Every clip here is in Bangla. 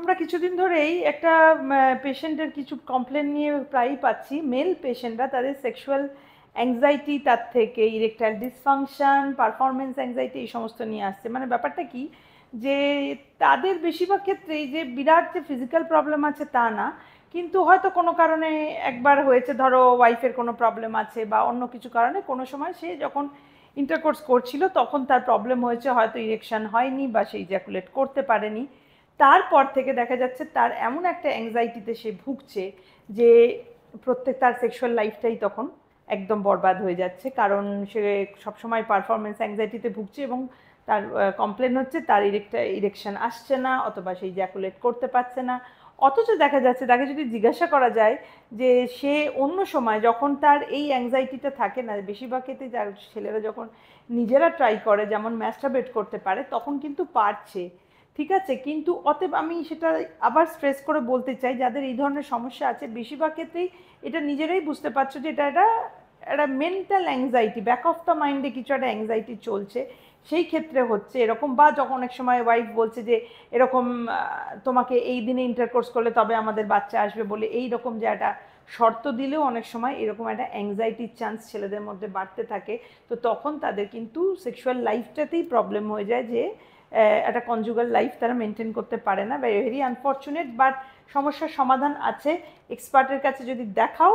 আমরা কিছুদিন ধরেই একটা পেশেন্টের কিছু কমপ্লেন নিয়ে প্রায়ই পাচ্ছি, মেল পেশেন্টরা তাদের সেক্সুয়াল অ্যাংজাইটি, তার থেকে ইরেকটাইল ডিসফাংশন, পারফরমেন্স অ্যাংজাইটি, এই সমস্ত নিয়ে আসছে। মানে ব্যাপারটা কি, যে তাদের বেশিরভাগ ক্ষেত্রেই যে বিরাট যে ফিজিক্যাল প্রবলেম আছে তা না, কিন্তু হয়তো কোনো কারণে একবার হয়েছে, ধরো ওয়াইফের কোনো প্রবলেম আছে বা অন্য কিছু কারণে কোনো সময় সে যখন ইন্টারকোর্স করছিল তখন তার প্রবলেম হয়েছে, হয়তো ইরেকশন হয়নি বা সে ইজাকুলেট করতে পারেনি। তারপর থেকে দেখা যাচ্ছে তার এমন একটা অ্যাংজাইটিতে সে ভুগছে যে প্রত্যেক তার সেক্সুয়াল লাইফটাই তখন একদম বরবাদ হয়ে যাচ্ছে, কারণ সে সবসময় পারফরমেন্স অ্যাংজাইটিতে ভুগছে এবং তার কমপ্লেন হচ্ছে তার ইরেকশন আসছে না, অথবা সে ইজাকুলেট করতে পারছে না। অথচ দেখা যাচ্ছে তাকে যদি জিজ্ঞাসা করা যায় যে সে অন্য সময় যখন তার এই অ্যাংজাইটিটা থাকে না, বেশিরভাগ ক্ষেত্রে যার ছেলেরা যখন নিজেরা ট্রাই করে, যেমন ম্যাস্টারবেট করতে পারে, তখন কিন্তু পারছে, ঠিক আছে। কিন্তু অতএব আমি সেটা আবার স্ট্রেস করে বলতে চাই, যাদের এই ধরনের সমস্যা আছে বেশিরভাগ ক্ষেত্রেই এটা নিজেরাই বুঝতে পারছো যে এটা একটা একটা mental anxiety, back of the মাইন্ডে কিছু একটা অ্যাংজাইটি চলছে, সেই ক্ষেত্রে হচ্ছে এরকম। বা যখন অনেক সময় ওয়াইফ বলছে যে এরকম তোমাকে এই দিনে ইন্টারকোর্স করলে তবে আমাদের বাচ্চা আসবে বলে, এই রকম যে একটা শর্ত দিলেও অনেক সময় এরকম একটা অ্যাংজাইটির চান্স ছেলেদের মধ্যে বাড়তে থাকে। তো তখন তাদের কিন্তু সেক্সুয়াল লাইফটাতেই প্রবলেম হয়ে যায়, যে একটা কনজুগাল লাইফ তারা মেনটেন করতে পারে না, ভেরি আনফর্চুনেট। বাট সমস্যার সমাধান আছে, এক্সপার্টের কাছে যদি দেখাও,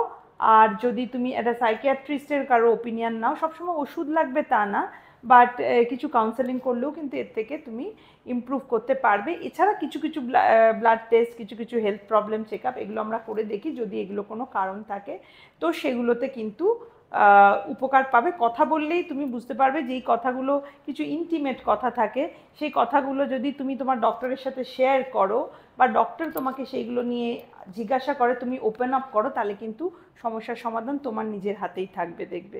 আর যদি তুমি একটা সাইকিয়াট্রিস্টের কারো ওপিনিয়ন নাও, সবসময় ওষুধ লাগবে তা না, বাট কিছু কাউন্সেলিং করলেও কিন্তু এর থেকে তুমি ইমপ্রুভ করতে পারবে। এছাড়া কিছু কিছু ব্লাড টেস্ট, কিছু কিছু হেলথ প্রবলেম চেক আপ, এগুলো আমরা করে দেখি, যদি এগুলো কোনো কারণ থাকে তো সেগুলোতে কিন্তু উপকার পাবে। কথা বললেই তুমি বুঝতে পারবে যে এই কথাগুলো কিছু ইন্টিমেট কথা থাকে, সেই কথাগুলো যদি তুমি তোমার ডক্টরের সাথে শেয়ার করো বা ডক্টর তোমাকে সেইগুলো নিয়ে জিজ্ঞাসা করে, তুমি ওপেন আপ করো, তাহলে কিন্তু সমস্যার সমাধান তোমার নিজের হাতেই থাকবে, দেখবে।